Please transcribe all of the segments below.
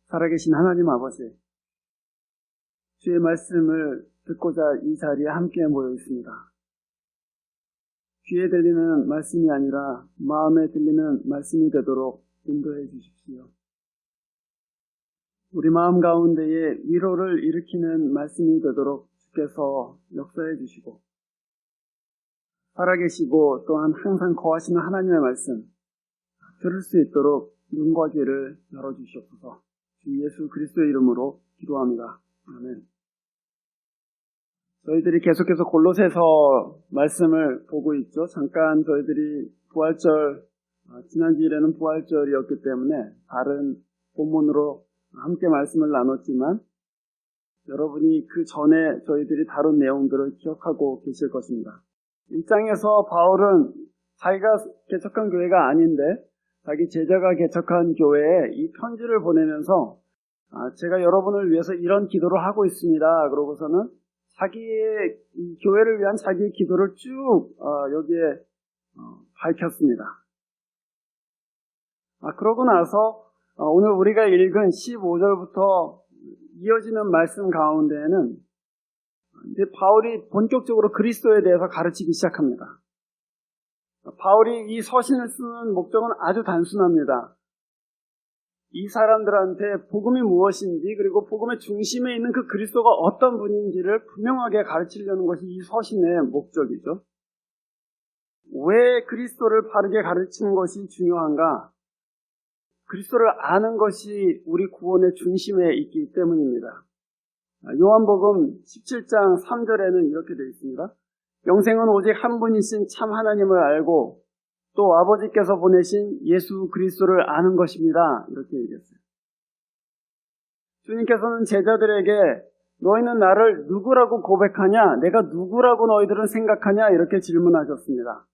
살아계신 하나님 아버지, 주의 말씀을 듣고자 이 자리에 함께 모여 있습니다. 귀에 들리는 말씀이 아니라 마음에 들리는 말씀이 되도록 인도해 주십시오. 우리 마음 가운데에 위로를 일으키는 말씀이 되도록 주께서 역사해 주시고, 살아계시고 또한 항상 거하시는 하나님의 말씀 들을 수 있도록 눈과 귀를 열어주시옵소서. 주 예수 그리스도의 이름으로 기도합니다. 아멘. 저희들이 계속해서 골로새서 말씀을 보고 있죠. 잠깐 저희들이 부활절, 지난 주일에는 부활절이었기 때문에 다른 본문으로 함께 말씀을 나눴지만 여러분이 그 전에 저희들이 다룬 내용들을 기억하고 계실 것입니다. 1장에서 바울은 자기가 개척한 교회가 아닌데 자기 제자가 개척한 교회에 이 편지를 보내면서 제가 여러분을 위해서 이런 기도를 하고 있습니다. 그러고서는 자기의 이 교회를 위한 자기의 기도를 쭉 여기에 밝혔습니다. 그러고 나서 오늘 우리가 읽은 15절부터 이어지는 말씀 가운데에는 이제 바울이 본격적으로 그리스도에 대해서 가르치기 시작합니다. 바울이 이 서신을 쓰는 목적은 아주 단순합니다. 이 사람들한테 복음이 무엇인지, 그리고 복음의 중심에 있는 그 그리스도가 어떤 분인지를 분명하게 가르치려는 것이 이 서신의 목적이죠. 왜 그리스도를 바르게 가르치는 것이 중요한가? 그리스도를 아는 것이 우리 구원의 중심에 있기 때문입니다. 요한복음 17장 3절에는 이렇게 되어 있습니다. 영생은 오직 한 분이신 참 하나님을 알고 또 아버지께서 보내신 예수 그리스도를 아는 것입니다. 이렇게 얘기했어요. 주님께서는 제자들에게 너희는 나를 누구라고 고백하냐? 내가 누구라고 너희들은 생각하냐? 이렇게 질문하셨습니다.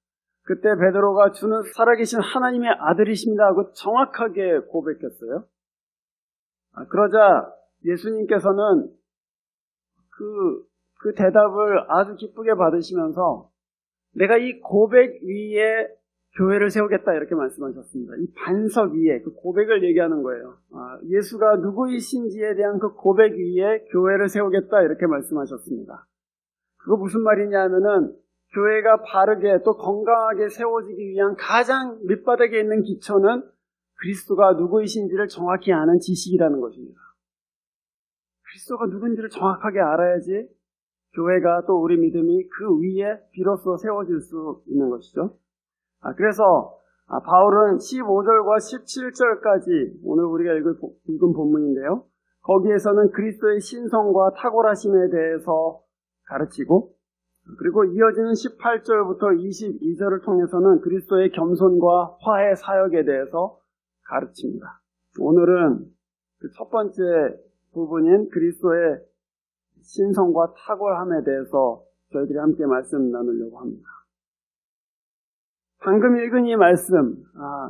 그때 베드로가 주는 살아계신 하나님의 아들이십니다 하고 정확하게 고백했어요. 그러자 예수님께서는 그 대답을 아주 기쁘게 받으시면서 내가 이 고백 위에 교회를 세우겠다 이렇게 말씀하셨습니다. 이 반석 위에 그 고백을 얘기하는 거예요. 예수가 누구이신지에 대한 그 고백 위에 교회를 세우겠다 이렇게 말씀하셨습니다. 그거 무슨 말이냐 하면은 교회가 바르게 또 건강하게 세워지기 위한 가장 밑바닥에 있는 기초는 그리스도가 누구이신지를 정확히 아는 지식이라는 것입니다. 그리스도가 누군지를 정확하게 알아야지 교회가 또 우리 믿음이 그 위에 비로소 세워질 수 있는 것이죠. 그래서 바울은 15절과 17절까지 오늘 우리가 읽은 본문인데요. 거기에서는 그리스도의 신성과 탁월하심에 대해서 가르치고, 그리고 이어지는 18절부터 22절을 통해서는 그리스도의 겸손과 화해 사역에 대해서 가르칩니다. 오늘은 그 첫 번째 부분인 그리스도의 신성과 탁월함에 대해서 저희들이 함께 말씀 나누려고 합니다. 방금 읽은 이 말씀,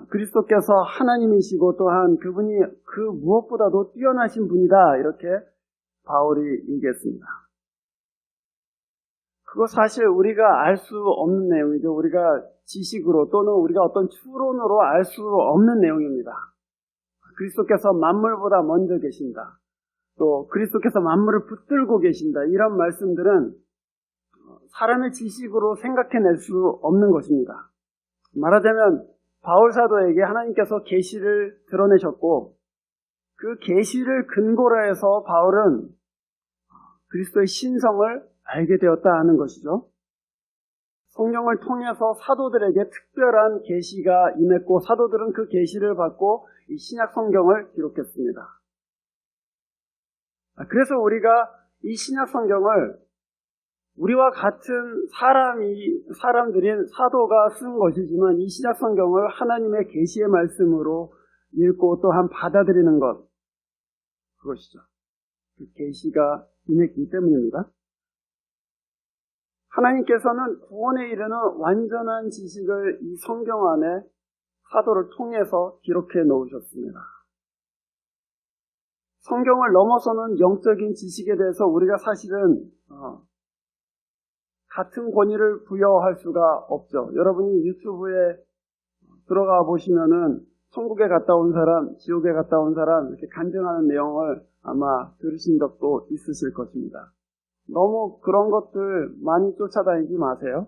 그리스도께서 하나님이시고 또한 그분이 그 무엇보다도 뛰어나신 분이다 이렇게 바울이 얘기했습니다. 그거 사실 우리가 알 수 없는 내용이죠. 우리가 지식으로 또는 우리가 어떤 추론으로 알 수 없는 내용입니다. 그리스도께서 만물보다 먼저 계신다. 또 그리스도께서 만물을 붙들고 계신다. 이런 말씀들은 사람의 지식으로 생각해낼 수 없는 것입니다. 말하자면 바울 사도에게 하나님께서 계시를 드러내셨고 그 계시를 근거로 해서 바울은 그리스도의 신성을 알게 되었다 하는 것이죠. 성령을 통해서 사도들에게 특별한 계시가 임했고 사도들은 그 계시를 받고 이 신약 성경을 기록했습니다. 그래서 우리가 이 신약 성경을 우리와 같은 사람들인 사도가 쓴 것이지만 이 신약 성경을 하나님의 계시의 말씀으로 읽고 또한 받아들이는 것, 그것이죠. 그 계시가 임했기 때문입니다. 하나님께서는 구원에 이르는 완전한 지식을 이 성경 안에 사도를 통해서 기록해 놓으셨습니다. 성경을 넘어서는 영적인 지식에 대해서 우리가 사실은 같은 권위를 부여할 수가 없죠. 여러분이 유튜브에 들어가 보시면은 천국에 갔다 온 사람, 지옥에 갔다 온 사람 이렇게 간증하는 내용을 아마 들으신 적도 있으실 것입니다. 너무 그런 것들 많이 쫓아다니지 마세요.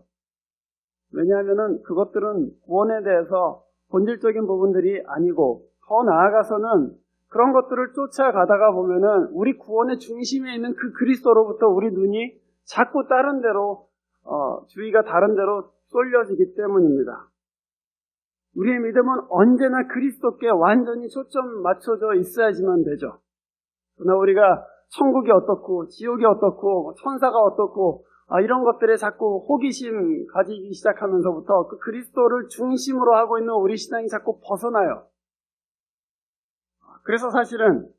왜냐하면은 그것들은 구원에 대해서 본질적인 부분들이 아니고 더 나아가서는 그런 것들을 쫓아가다가 보면은 우리 구원의 중심에 있는 그 그리스도로부터 우리 눈이 자꾸 다른 데로 주의가 다른 데로 쏠려지기 때문입니다. 우리의 믿음은 언제나 그리스도께 완전히 초점 맞춰져 있어야지만 되죠. 그러나 우리가 천국이 어떻고 지옥이 어떻고 천사가 어떻고 이런 것들에 자꾸 호기심 가지기 시작하면서부터 그 그리스도를 중심으로 하고 있는 우리 신앙이 자꾸 벗어나요. 그래서 사실은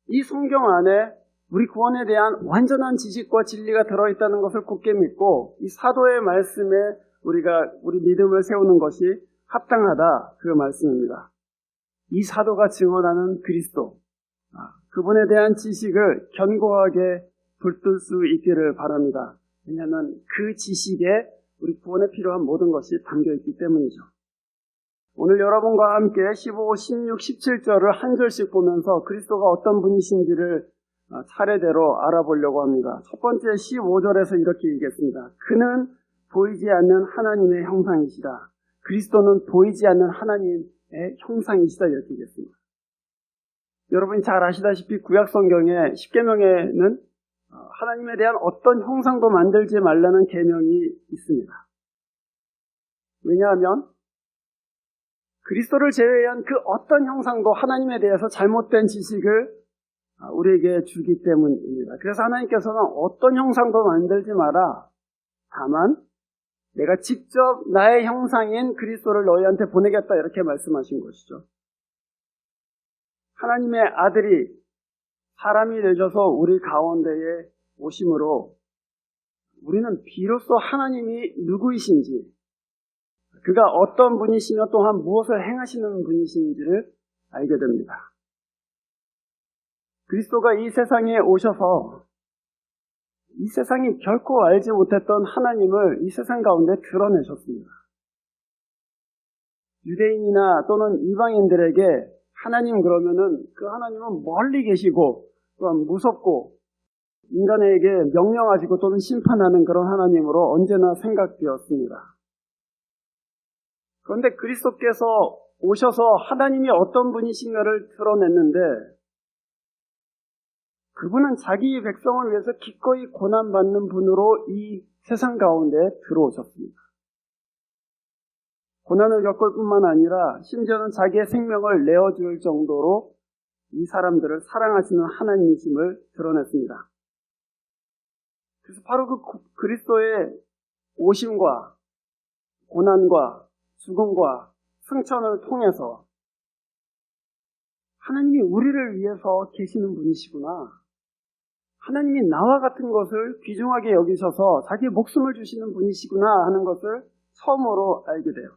이 성경 안에 우리 구원에 대한 완전한 지식과 진리가 들어있다는 것을 굳게 믿고 이 사도의 말씀에 우리가 우리 믿음을 세우는 것이 합당하다, 그 말씀입니다. 이 사도가 증언하는 그리스도, 그분에 대한 지식을 견고하게 붙들 수 있기를 바랍니다. 왜냐하면 그 지식에 우리 구원에 필요한 모든 것이 담겨있기 때문이죠. 오늘 여러분과 함께 15, 16, 17절을 한 절씩 보면서 그리스도가 어떤 분이신지를 차례대로 알아보려고 합니다. 첫 번째 15절에서 이렇게 얘기했습니다. 그는 보이지 않는 하나님의 형상이시다. 그리스도는 보이지 않는 하나님의 형상이시다, 이렇게 얘기했습니다. 여러분이 잘 아시다시피 구약 성경에 십계명에는 하나님에 대한 어떤 형상도 만들지 말라는 계명이 있습니다. 왜냐하면 그리스도를 제외한 그 어떤 형상도 하나님에 대해서 잘못된 지식을 우리에게 주기 때문입니다. 그래서 하나님께서는 어떤 형상도 만들지 마라. 다만 내가 직접 나의 형상인 그리스도를 너희한테 보내겠다, 이렇게 말씀하신 것이죠. 하나님의 아들이 사람이 되셔서 우리 가운데에 오심으로 우리는 비로소 하나님이 누구이신지, 그가 어떤 분이시며 또한 무엇을 행하시는 분이신지를 알게 됩니다. 그리스도가 이 세상에 오셔서 이 세상이 결코 알지 못했던 하나님을 이 세상 가운데 드러내셨습니다. 유대인이나 또는 이방인들에게 하나님 그러면은 그 하나님은 멀리 계시고 또한 무섭고 인간에게 명령하시고 또는 심판하는 그런 하나님으로 언제나 생각되었습니다. 그런데 그리스도께서 오셔서 하나님이 어떤 분이신가를 드러냈는데 그분은 자기 백성을 위해서 기꺼이 고난받는 분으로 이 세상 가운데 들어오셨습니다. 고난을 겪을 뿐만 아니라 심지어는 자기의 생명을 내어줄 정도로 이 사람들을 사랑하시는 하나님이심을 드러냈습니다. 그래서 바로 그 그리스도의 오심과 고난과 죽음과 승천을 통해서 하나님이 우리를 위해서 계시는 분이시구나. 하나님이 나와 같은 것을 귀중하게 여기셔서 자기의 목숨을 주시는 분이시구나 하는 것을 처음으로 알게 돼요.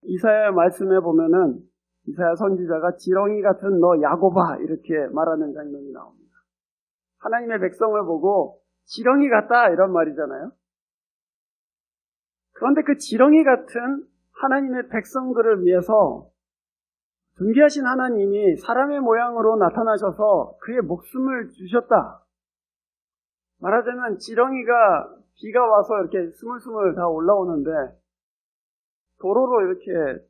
이사야 말씀에 보면은 이사야 선지자가 지렁이 같은 너 야곱아 이렇게 말하는 장면이 나옵니다. 하나님의 백성을 보고 지렁이 같다 이런 말이잖아요. 그런데 그 지렁이 같은 하나님의 백성들을 위해서 존귀하신 하나님이 사람의 모양으로 나타나셔서 그의 목숨을 주셨다. 말하자면 지렁이가 비가 와서 이렇게 스물스물 다 올라오는데 도로로 이렇게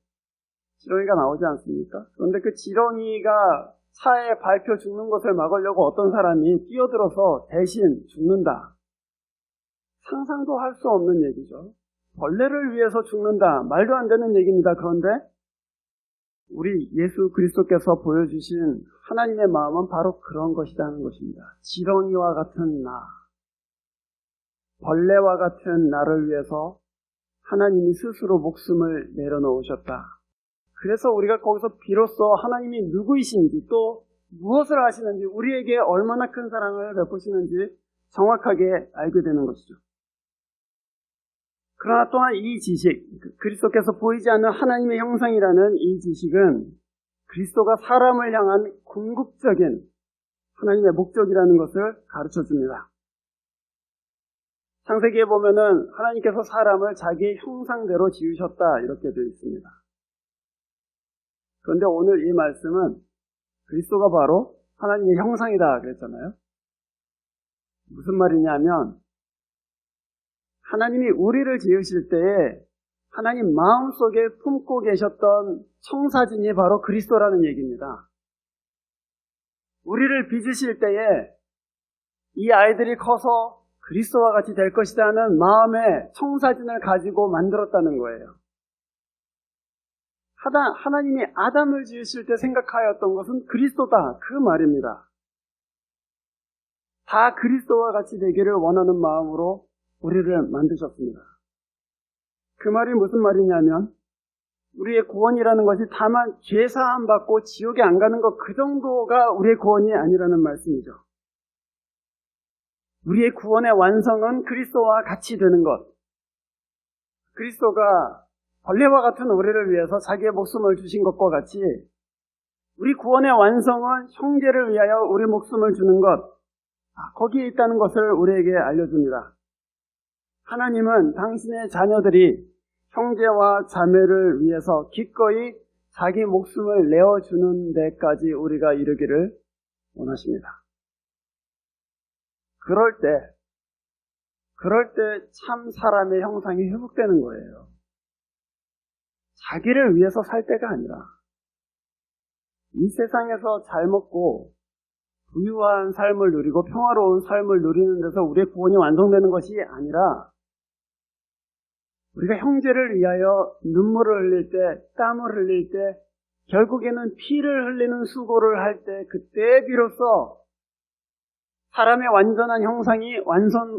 지렁이가 나오지 않습니까? 그런데 그 지렁이가 차에 밟혀 죽는 것을 막으려고 어떤 사람이 뛰어들어서 대신 죽는다. 상상도 할 수 없는 얘기죠. 벌레를 위해서 죽는다. 말도 안 되는 얘기입니다. 그런데 우리 예수 그리스도께서 보여주신 하나님의 마음은 바로 그런 것이라는 것입니다. 지렁이와 같은 나, 벌레와 같은 나를 위해서 하나님이 스스로 목숨을 내려놓으셨다. 그래서 우리가 거기서 비로소 하나님이 누구이신지 또 무엇을 하시는지 우리에게 얼마나 큰 사랑을 베푸시는지 정확하게 알게 되는 것이죠. 그러나 또한 이 지식, 그리스도께서 보이지 않는 하나님의 형상이라는 이 지식은 그리스도가 사람을 향한 궁극적인 하나님의 목적이라는 것을 가르쳐줍니다. 창세기에 보면은 하나님께서 사람을 자기의 형상대로 지으셨다 이렇게 되어 있습니다. 그런데 오늘 이 말씀은 그리스도가 바로 하나님의 형상이다 그랬잖아요. 무슨 말이냐면 하나님이 우리를 지으실 때에 하나님 마음속에 품고 계셨던 청사진이 바로 그리스도라는 얘기입니다. 우리를 빚으실 때에 이 아이들이 커서 그리스도와 같이 될 것이라는 마음의 청사진을 가지고 만들었다는 거예요. 하나님이 아담을 지으실 때 생각하였던 것은 그리스도다 그 말입니다. 다 그리스도와 같이 되기를 원하는 마음으로 우리를 만드셨습니다. 그 말이 무슨 말이냐면 우리의 구원이라는 것이 다만 죄사함 받고 지옥에 안 가는 것 그 정도가 우리의 구원이 아니라는 말씀이죠. 우리의 구원의 완성은 그리스도와 같이 되는 것. 그리스도가 벌레와 같은 우리를 위해서 자기의 목숨을 주신 것과 같이 우리 구원의 완성은 형제를 위하여 우리 목숨을 주는 것, 거기에 있다는 것을 우리에게 알려줍니다. 하나님은 당신의 자녀들이 형제와 자매를 위해서 기꺼이 자기 목숨을 내어주는 데까지 우리가 이르기를 원하십니다. 그럴 때 참 사람의 형상이 회복되는 거예요. 자기를 위해서 살 때가 아니라 이 세상에서 잘 먹고 부유한 삶을 누리고 평화로운 삶을 누리는 데서 우리의 구원이 완성되는 것이 아니라 우리가 형제를 위하여 눈물을 흘릴 때, 땀을 흘릴 때, 결국에는 피를 흘리는 수고를 할 때 그때 비로소 사람의 완전한 형상이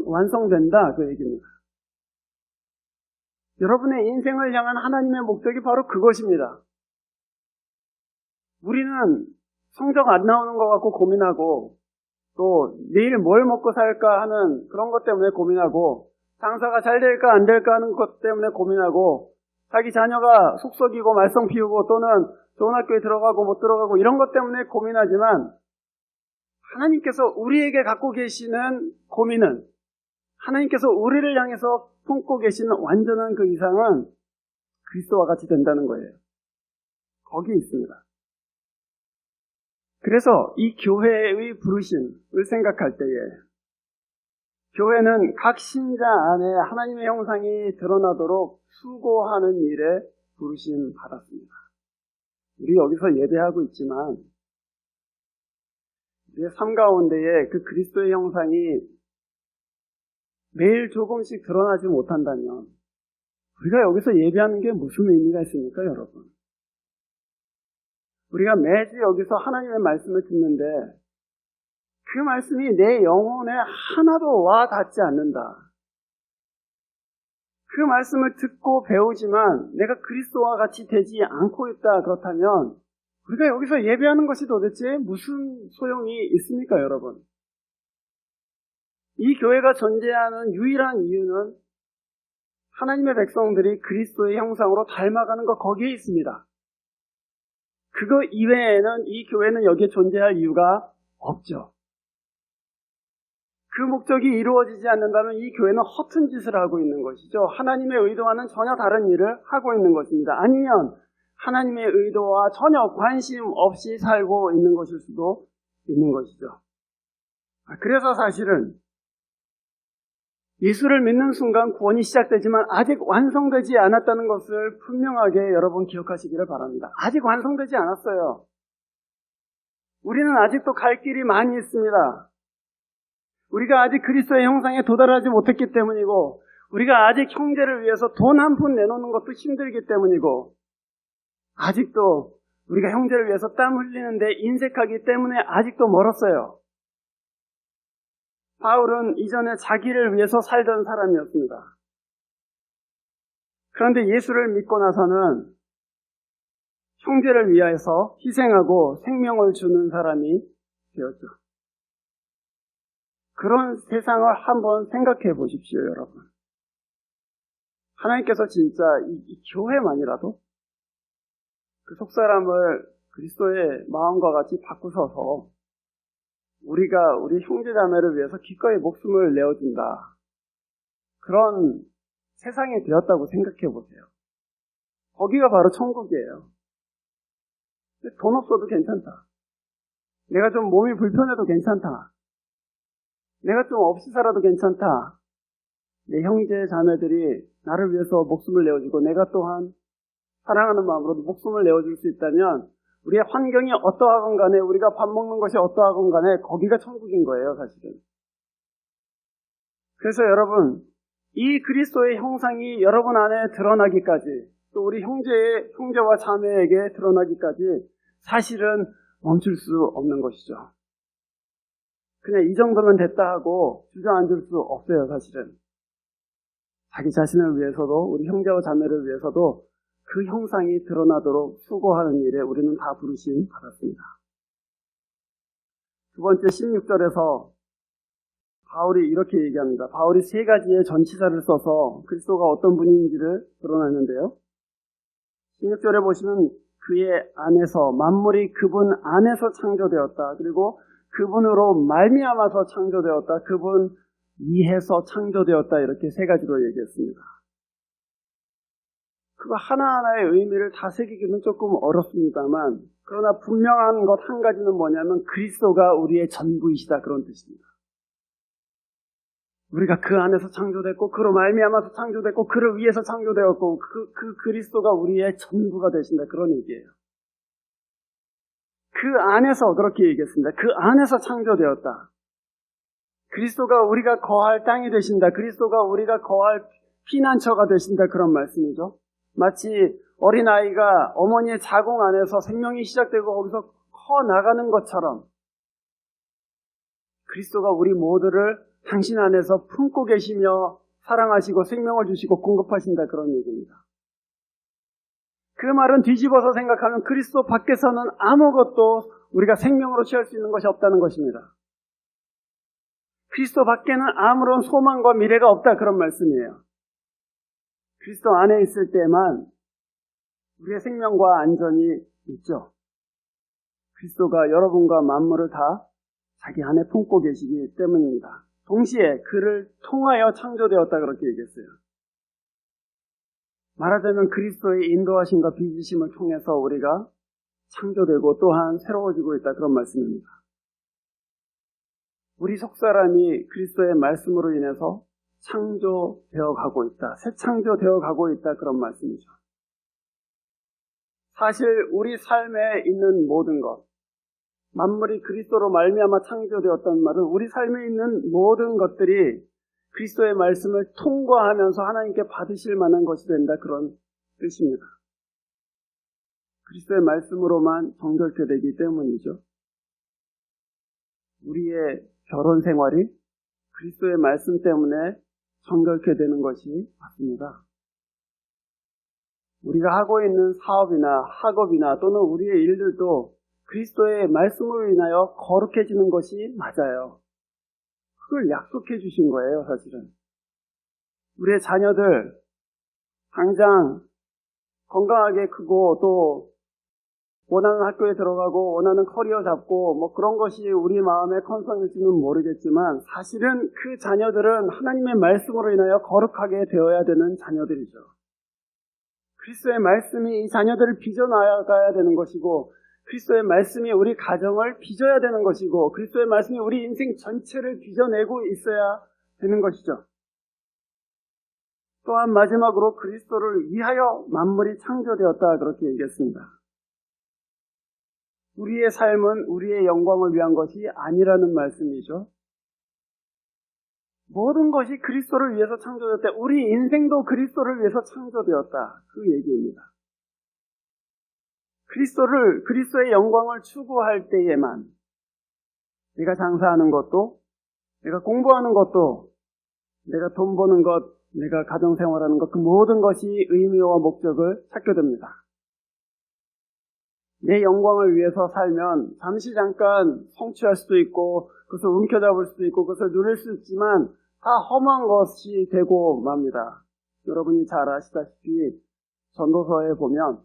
완성된다 그 얘기입니다. 여러분의 인생을 향한 하나님의 목적이 바로 그것입니다. 우리는 성적 안 나오는 것 갖고 고민하고 또 내일 뭘 먹고 살까 하는 그런 것 때문에 고민하고 장사가 잘 될까 안 될까 하는 것 때문에 고민하고 자기 자녀가 속썩이고 말썽 피우고 또는 좋은 학교에 들어가고 못 들어가고 이런 것 때문에 고민하지만 하나님께서 우리에게 갖고 계시는 고민은 하나님께서 우리를 향해서 품고 계시는 완전한 그 이상은 그리스도와 같이 된다는 거예요. 거기에 있습니다. 그래서 이 교회의 부르심을 생각할 때에 교회는 각 신자 안에 하나님의 형상이 드러나도록 수고하는 일에 부르심 받았습니다. 우리 여기서 예배하고 있지만 우리의 삶 가운데에 그 그리스도의 형상이 매일 조금씩 드러나지 못한다면 우리가 여기서 예배하는 게 무슨 의미가 있습니까, 여러분? 우리가 매주 여기서 하나님의 말씀을 듣는데 그 말씀이 내 영혼에 하나도 와 닿지 않는다. 그 말씀을 듣고 배우지만 내가 그리스도와 같이 되지 않고 있다. 그렇다면 우리가 여기서 예배하는 것이 도대체 무슨 소용이 있습니까, 여러분? 이 교회가 존재하는 유일한 이유는 하나님의 백성들이 그리스도의 형상으로 닮아가는 것 거기에 있습니다. 그거 이외에는 이 교회는 여기에 존재할 이유가 없죠. 그 목적이 이루어지지 않는다면 이 교회는 허튼 짓을 하고 있는 것이죠. 하나님의 의도와는 전혀 다른 일을 하고 있는 것입니다. 아니면 하나님의 의도와 전혀 관심 없이 살고 있는 것일 수도 있는 것이죠. 그래서 사실은 예수를 믿는 순간 구원이 시작되지만 아직 완성되지 않았다는 것을 분명하게 여러분 기억하시기를 바랍니다. 아직 완성되지 않았어요. 우리는 아직도 갈 길이 많이 있습니다. 우리가 아직 그리스도의 형상에 도달하지 못했기 때문이고 우리가 아직 형제를 위해서 돈 한 푼 내놓는 것도 힘들기 때문이고 아직도 우리가 형제를 위해서 땀 흘리는데 인색하기 때문에 아직도 멀었어요. 바울은 이전에 자기를 위해서 살던 사람이었습니다. 그런데 예수를 믿고 나서는 형제를 위해서 희생하고 생명을 주는 사람이 되었죠. 그런 세상을 한번 생각해 보십시오, 여러분. 하나님께서 진짜 이 교회만이라도 그 속사람을 그리스도의 마음과 같이 바꾸셔서 우리가 우리 형제자매를 위해서 기꺼이 목숨을 내어준다. 그런 세상이 되었다고 생각해 보세요. 거기가 바로 천국이에요. 돈 없어도 괜찮다. 내가 좀 몸이 불편해도 괜찮다. 내가 좀 없이 살아도 괜찮다. 내 형제 자매들이 나를 위해서 목숨을 내어주고 내가 또한 사랑하는 마음으로 목숨을 내어줄 수 있다면 우리의 환경이 어떠하건 간에 우리가 밥 먹는 것이 어떠하건 간에 거기가 천국인 거예요, 사실은. 그래서 여러분, 이 그리스도의 형상이 여러분 안에 드러나기까지 또 우리 형제와 자매에게 드러나기까지 사실은 멈출 수 없는 것이죠. 그냥 이 정도면 됐다 하고 주저앉을 수 없어요, 사실은. 자기 자신을 위해서도 우리 형제와 자매를 위해서도 그 형상이 드러나도록 수고하는 일에 우리는 다 부르심 받았습니다. 두 번째 16절에서 바울이 이렇게 얘기합니다. 바울이 세 가지의 전치사를 써서 그리스도가 어떤 분인지를 드러내는데요. 16절에 보시면 그의 안에서 만물이 그분 안에서 창조되었다. 그리고 그분으로 말미암아서 창조되었다. 그분 위에서 창조되었다. 이렇게 세 가지로 얘기했습니다. 그거 하나하나의 의미를 다 새기기는 조금 어렵습니다만 그러나 분명한 것 한 가지는 뭐냐면 그리스도가 우리의 전부이시다. 그런 뜻입니다. 우리가 그 안에서 창조됐고 그로 말미암아서 창조됐고 그를 위해서 창조되었고 그 그리스도가 우리의 전부가 되신다. 그런 얘기예요. 그 안에서 그렇게 얘기했습니다. 그 안에서 창조되었다. 그리스도가 우리가 거할 땅이 되신다. 그리스도가 우리가 거할 피난처가 되신다. 그런 말씀이죠. 마치 어린아이가 어머니의 자궁 안에서 생명이 시작되고 거기서 커 나가는 것처럼 그리스도가 우리 모두를 당신 안에서 품고 계시며 사랑하시고 생명을 주시고 공급하신다. 그런 얘기입니다. 그 말은 뒤집어서 생각하면 그리스도 밖에서는 아무것도 우리가 생명으로 취할 수 있는 것이 없다는 것입니다. 그리스도 밖에는 아무런 소망과 미래가 없다. 그런 말씀이에요. 그리스도 안에 있을 때만 우리의 생명과 안전이 있죠. 그리스도가 여러분과 만물을 다 자기 안에 품고 계시기 때문입니다. 동시에 그를 통하여 창조되었다. 그렇게 얘기했어요. 말하자면 그리스도의 인도하심과 빚으심을 통해서 우리가 창조되고 또한 새로워지고 있다. 그런 말씀입니다. 우리 속사람이 그리스도의 말씀으로 인해서 창조되어 가고 있다. 새 창조되어 가고 있다. 그런 말씀이죠. 사실 우리 삶에 있는 모든 것, 만물이 그리스도로 말미암아 창조되었다는 말은 우리 삶에 있는 모든 것들이 그리스도의 말씀을 통과하면서 하나님께 받으실 만한 것이 된다. 그런 뜻입니다. 그리스도의 말씀으로만 정결케 되기 때문이죠. 우리의 결혼 생활이 그리스도의 말씀 때문에 정결케 되는 것이 맞습니다. 우리가 하고 있는 사업이나 학업이나 또는 우리의 일들도 그리스도의 말씀으로 인하여 거룩해지는 것이 맞아요. 그걸 약속해 주신 거예요, 사실은. 우리의 자녀들 당장 건강하게 크고 또 원하는 학교에 들어가고 원하는 커리어 잡고 뭐 그런 것이 우리 마음의 컨선일지는 모르겠지만 사실은 그 자녀들은 하나님의 말씀으로 인하여 거룩하게 되어야 되는 자녀들이죠. 그리스도의 말씀이 이 자녀들을 빚어나가야 되는 것이고 그리스도의 말씀이 우리 가정을 빚어야 되는 것이고 그리스도의 말씀이 우리 인생 전체를 빚어내고 있어야 되는 것이죠. 또한 마지막으로 그리스도를 위하여 만물이 창조되었다. 그렇게 얘기했습니다. 우리의 삶은 우리의 영광을 위한 것이 아니라는 말씀이죠. 모든 것이 그리스도를 위해서 창조되었다. 우리 인생도 그리스도를 위해서 창조되었다. 그 얘기입니다. 그리스도의 영광을 추구할 때에만 내가 장사하는 것도, 내가 공부하는 것도, 내가 돈 버는 것, 내가 가정생활하는 것, 그 모든 것이 의미와 목적을 찾게 됩니다. 내 영광을 위해서 살면 잠시 잠깐 성취할 수도 있고 그것을 움켜잡을 수도 있고 그것을 누릴 수 있지만 다 험한 것이 되고 맙니다. 여러분이 잘 아시다시피 전도서에 보면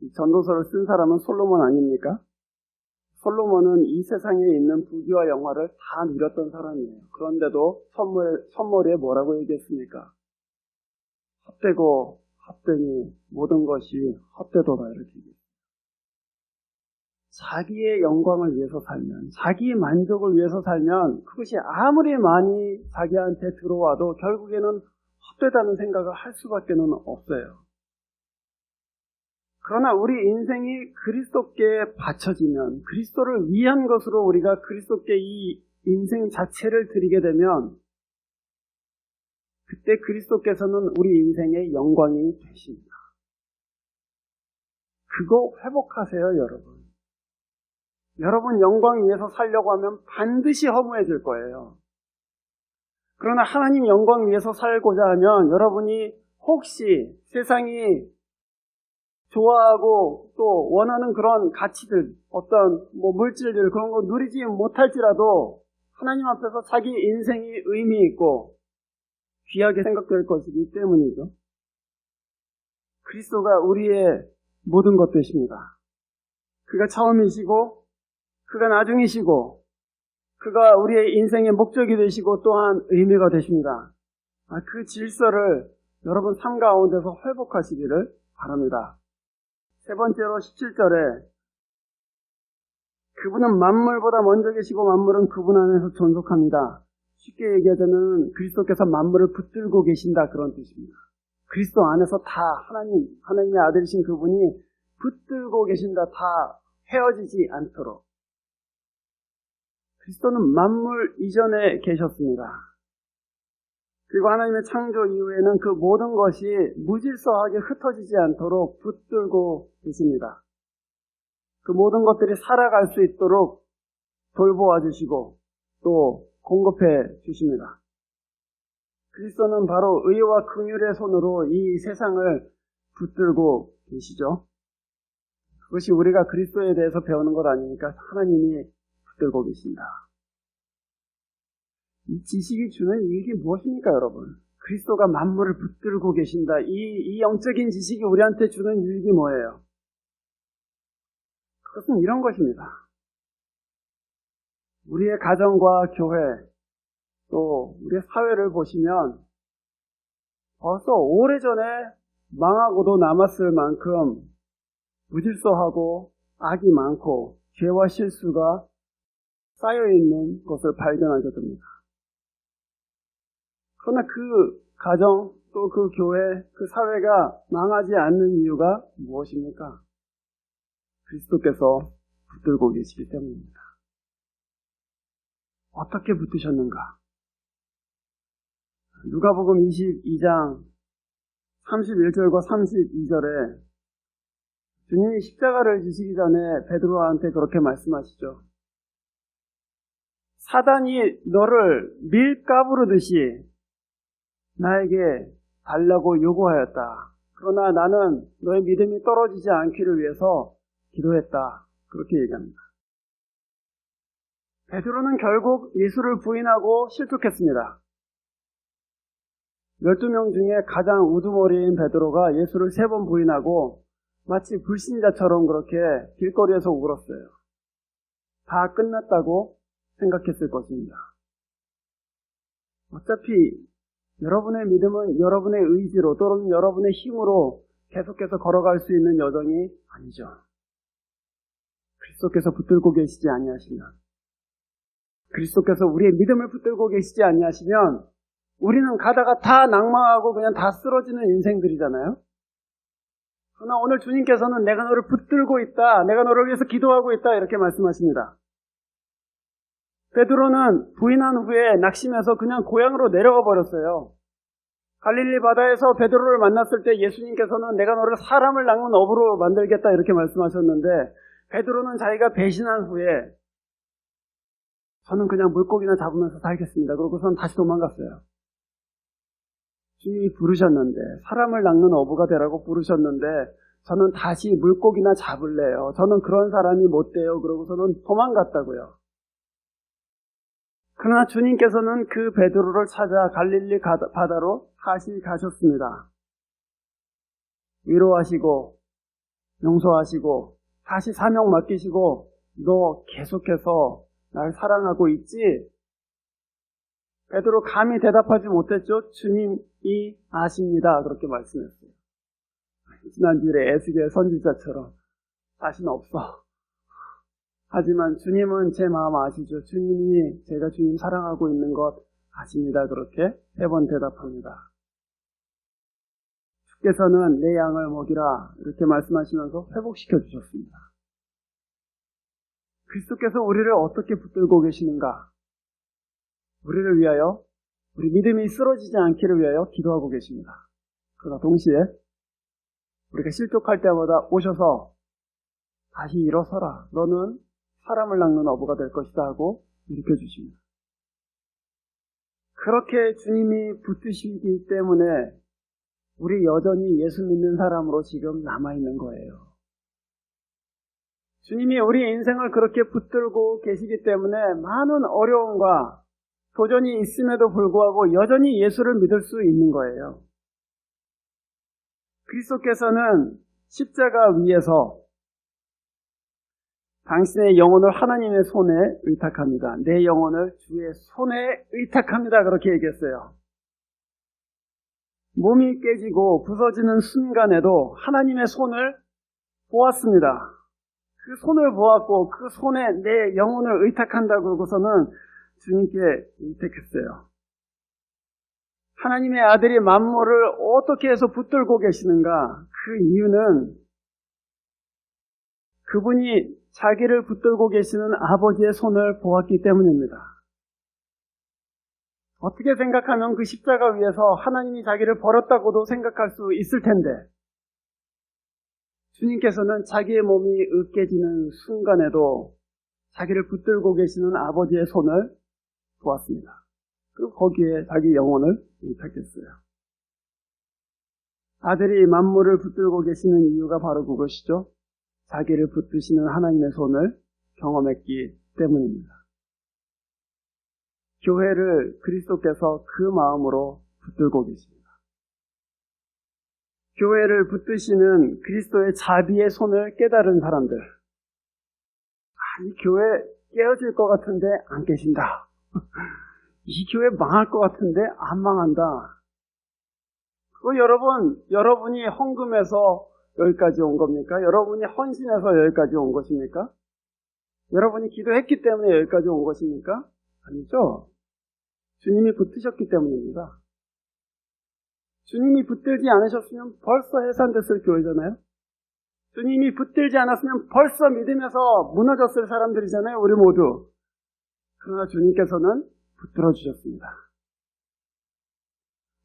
이 전도서를 쓴 사람은 솔로몬 아닙니까? 솔로몬은 이 세상에 있는 부귀와 영화를 다 누렸던 사람이에요. 그런데도 선물에 뭐라고 얘기했습니까? 헛되고 헛되니 모든 것이 헛되도다 이렇게 얘기했어요. 자기의 영광을 위해서 살면, 자기 만족을 위해서 살면 그것이 아무리 많이 자기한테 들어와도 결국에는 헛되다는 생각을 할 수밖에 없어요. 그러나 우리 인생이 그리스도께 바쳐지면, 그리스도를 위한 것으로 우리가 그리스도께 이 인생 자체를 드리게 되면 그때 그리스도께서는 우리 인생의 영광이 되십니다. 그거 회복하세요, 여러분. 여러분 영광 위해서 살려고 하면 반드시 허무해질 거예요. 그러나 하나님 영광 위해서 살고자 하면 여러분이 혹시 세상이 좋아하고 또 원하는 그런 가치들, 어떤 물질들 그런 거 누리지 못할지라도 하나님 앞에서 자기 인생이 의미 있고 귀하게 생각될 것이기 때문이죠. 그리스도가 우리의 모든 것 되십니다. 그가 처음이시고 그가 나중이시고 그가 우리의 인생의 목적이 되시고 또한 의미가 되십니다. 그 질서를 여러분 삶 가운데서 회복하시기를 바랍니다. 세 번째로 17절에 그분은 만물보다 먼저 계시고 만물은 그분 안에서 존속합니다. 쉽게 얘기하자면 그리스도께서 만물을 붙들고 계신다, 그런 뜻입니다. 그리스도 안에서 다 하나님의 아들이신 그분이 붙들고 계신다, 다 헤어지지 않도록. 그리스도는 만물 이전에 계셨습니다. 그리고 하나님의 창조 이후에는 그 모든 것이 무질서하게 흩어지지 않도록 붙들고 계십니다. 그 모든 것들이 살아갈 수 있도록 돌보아 주시고 또 공급해 주십니다. 그리스도는 바로 의와 긍휼의 손으로 이 세상을 붙들고 계시죠. 그것이 우리가 그리스도에 대해서 배우는 것 아니니까 하나님이 붙들고 계신다. 이 지식이 주는 이익이 무엇입니까, 여러분? 그리스도가 만물을 붙들고 계신다. 이 영적인 지식이 우리한테 주는 유익이 뭐예요? 그것은 이런 것입니다. 우리의 가정과 교회, 또 우리의 사회를 보시면 벌써 오래전에 망하고도 남았을 만큼 무질서하고 악이 많고 죄와 실수가 쌓여있는 것을 발견하게 됩니다. 그러나 그 가정, 또 그 교회, 그 사회가 망하지 않는 이유가 무엇입니까? 그리스도께서 붙들고 계시기 때문입니다. 어떻게 붙드셨는가? 누가복음 22장 31절과 32절에 주님이 십자가를 지시기 전에 베드로한테 그렇게 말씀하시죠. 사단이 너를 밀가부르듯이 나에게 달라고 요구하였다. 그러나 나는 너의 믿음이 떨어지지 않기를 위해서 기도했다. 그렇게 얘기합니다. 베드로는 결국 예수를 부인하고 실족했습니다. 12명 중에 가장 우두머리인 베드로가 예수를 3번 부인하고 마치 불신자처럼 그렇게 길거리에서 울었어요. 다 끝났다고 생각했을 것입니다. 어차피 여러분의 믿음은 여러분의 의지로 또는 여러분의 힘으로 계속해서 걸어갈 수 있는 여정이 아니죠. 그리스도께서 붙들고 계시지 아니하시면, 그리스도께서 우리의 믿음을 붙들고 계시지 아니하시면 우리는 가다가 다 낭망하고 그냥 다 쓰러지는 인생들이잖아요. 그러나 오늘 주님께서는 내가 너를 붙들고 있다, 내가 너를 위해서 기도하고 있다, 이렇게 말씀하십니다. 베드로는 부인한 후에 낙심해서 그냥 고향으로 내려가 버렸어요. 갈릴리 바다에서 베드로를 만났을 때 예수님께서는 내가 너를 사람을 낚는 어부로 만들겠다, 이렇게 말씀하셨는데 베드로는 자기가 배신한 후에 저는 그냥 물고기나 잡으면서 살겠습니다. 그러고선 다시 도망갔어요. 주님이 부르셨는데, 사람을 낚는 어부가 되라고 부르셨는데 저는 다시 물고기나 잡을래요. 저는 그런 사람이 못 돼요. 그러고서는 도망갔다고요. 그러나 주님께서는 그 베드로를 찾아 갈릴리 바다로 다시 가셨습니다. 위로하시고 용서하시고 다시 사명 맡기시고 너 계속해서 날 사랑하고 있지? 베드로 감히 대답하지 못했죠. 주님이 아십니다. 그렇게 말씀했어요. 지난주에 에스겔 선지자처럼 자신 없어. 하지만 주님은 제 마음 아시죠? 주님이 제가 주님 사랑하고 있는 것 아십니다. 그렇게 3번 대답합니다. 주께서는 내 양을 먹이라 이렇게 말씀하시면서 회복시켜 주셨습니다. 그리스도께서 우리를 어떻게 붙들고 계시는가? 우리를 위하여, 우리 믿음이 쓰러지지 않기를 위하여 기도하고 계십니다. 그러나 동시에 우리가 실족할 때마다 오셔서 다시 일어서라. 너는 사람을 낚는 어부가 될 것이다 하고 일으켜 주십니다. 그렇게 주님이 붙드시기 때문에 우리 여전히 예수 믿는 사람으로 지금 남아있는 거예요. 주님이 우리 인생을 그렇게 붙들고 계시기 때문에 많은 어려움과 도전이 있음에도 불구하고 여전히 예수를 믿을 수 있는 거예요. 그리스도께서는 십자가 위에서 당신의 영혼을 하나님의 손에 의탁합니다. 내 영혼을 주의 손에 의탁합니다. 그렇게 얘기했어요. 몸이 깨지고 부서지는 순간에도 하나님의 손을 보았습니다. 그 손을 보았고 그 손에 내 영혼을 의탁한다고 그러고서는 주님께 의탁했어요. 하나님의 아들이 만물을 어떻게 해서 붙들고 계시는가? 그 이유는 그분이 자기를 붙들고 계시는 아버지의 손을 보았기 때문입니다. 어떻게 생각하면 그 십자가 위에서 하나님이 자기를 버렸다고도 생각할 수 있을 텐데 주님께서는 자기의 몸이 으깨지는 순간에도 자기를 붙들고 계시는 아버지의 손을 보았습니다. 그리고 거기에 자기 영혼을 의탁했어요. 아들이 만물을 붙들고 계시는 이유가 바로 그것이죠. 자기를 붙드시는 하나님의 손을 경험했기 때문입니다. 교회를 그리스도께서 그 마음으로 붙들고 계십니다. 교회를 붙드시는 그리스도의 자비의 손을 깨달은 사람들. 이 교회 깨어질 것 같은데 안 깨진다. 이 교회 망할 것 같은데 안 망한다. 그거 여러분이 헌금해서 여기까지 온 겁니까? 여러분이 헌신해서 여기까지 온 것입니까? 여러분이 기도했기 때문에 여기까지 온 것입니까? 아니죠. 주님이 붙드셨기 때문입니다. 주님이 붙들지 않으셨으면 벌써 해산됐을 교회잖아요. 주님이 붙들지 않았으면 벌써 믿음에서 무너졌을 사람들이잖아요. 우리 모두. 그러나 주님께서는 붙들어 주셨습니다.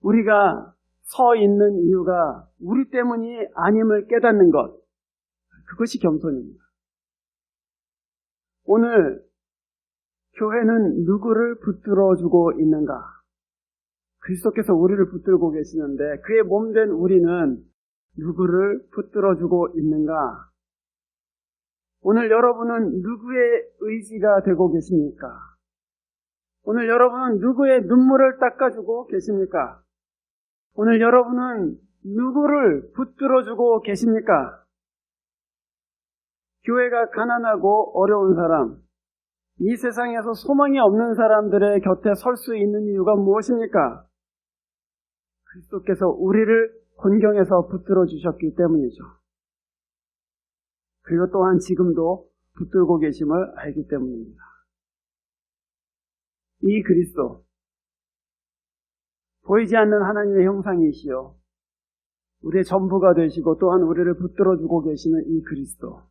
우리가 서 있는 이유가 우리 때문이 아님을 깨닫는 것. 그것이 겸손입니다. 오늘 교회는 누구를 붙들어주고 있는가? 그리스도께서 우리를 붙들고 계시는데 그의 몸된 우리는 누구를 붙들어주고 있는가? 오늘 여러분은 누구의 의지가 되고 계십니까? 오늘 여러분은 누구의 눈물을 닦아주고 계십니까? 오늘 여러분은 누구를 붙들어주고 계십니까? 교회가 가난하고 어려운 사람, 이 세상에서 소망이 없는 사람들의 곁에 설 수 있는 이유가 무엇입니까? 그리스도께서 우리를 권경에서 붙들어 주셨기 때문이죠. 그리고 또한 지금도 붙들고 계심을 알기 때문입니다. 이 그리스도, 보이지 않는 하나님의 형상이시여 우리의 전부가 되시고 또한 우리를 붙들어주고 계시는 이 그리스도,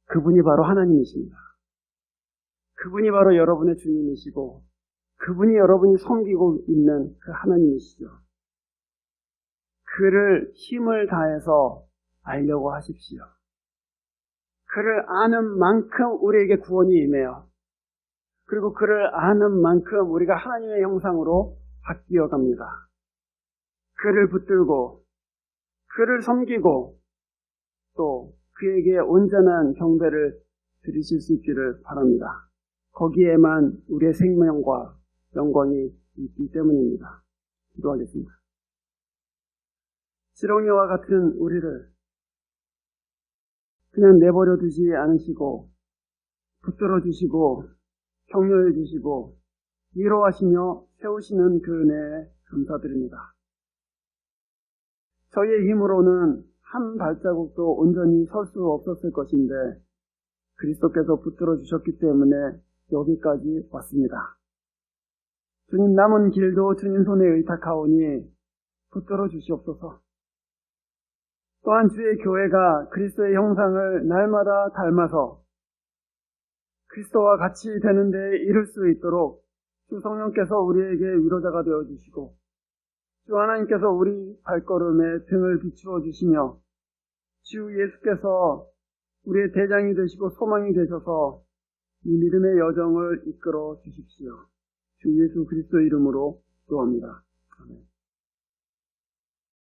그분이 바로 하나님이십니다. 그분이 바로 여러분의 주님이시고 그분이 여러분이 섬기고 있는 그 하나님이시죠. 그를 힘을 다해서 알려고 하십시오. 그를 아는 만큼 우리에게 구원이 임해요. 그리고 그를 아는 만큼 우리가 하나님의 형상으로 바뀌어 갑니다. 그를 붙들고 그를 섬기고 또 그에게 온전한 경배를 드리실 수 있기를 바랍니다. 거기에만 우리의 생명과 영광이 있기 때문입니다. 기도하겠습니다. 지렁이와 같은 우리를 그냥 내버려 두지 않으시고 붙들어 주시고 격려해 주시고 위로하시며 세우시는 그 은혜에 감사드립니다. 저희의 힘으로는 한 발자국도 온전히 설 수 없었을 것인데 그리스도께서 붙들어 주셨기 때문에 여기까지 왔습니다. 주님 남은 길도 주님 손에 의탁하오니 붙들어 주시옵소서. 또한 주의 교회가 그리스도의 형상을 날마다 닮아서 그리스도와 같이 되는 데 이를 수 있도록 주 성령께서 우리에게 위로자가 되어주시고 주 하나님께서 우리 발걸음에 등을 비추어 주시며 주 예수께서 우리의 대장이 되시고 소망이 되셔서 이 믿음의 여정을 이끌어 주십시오. 주 예수 그리스도 이름으로 기도합니다.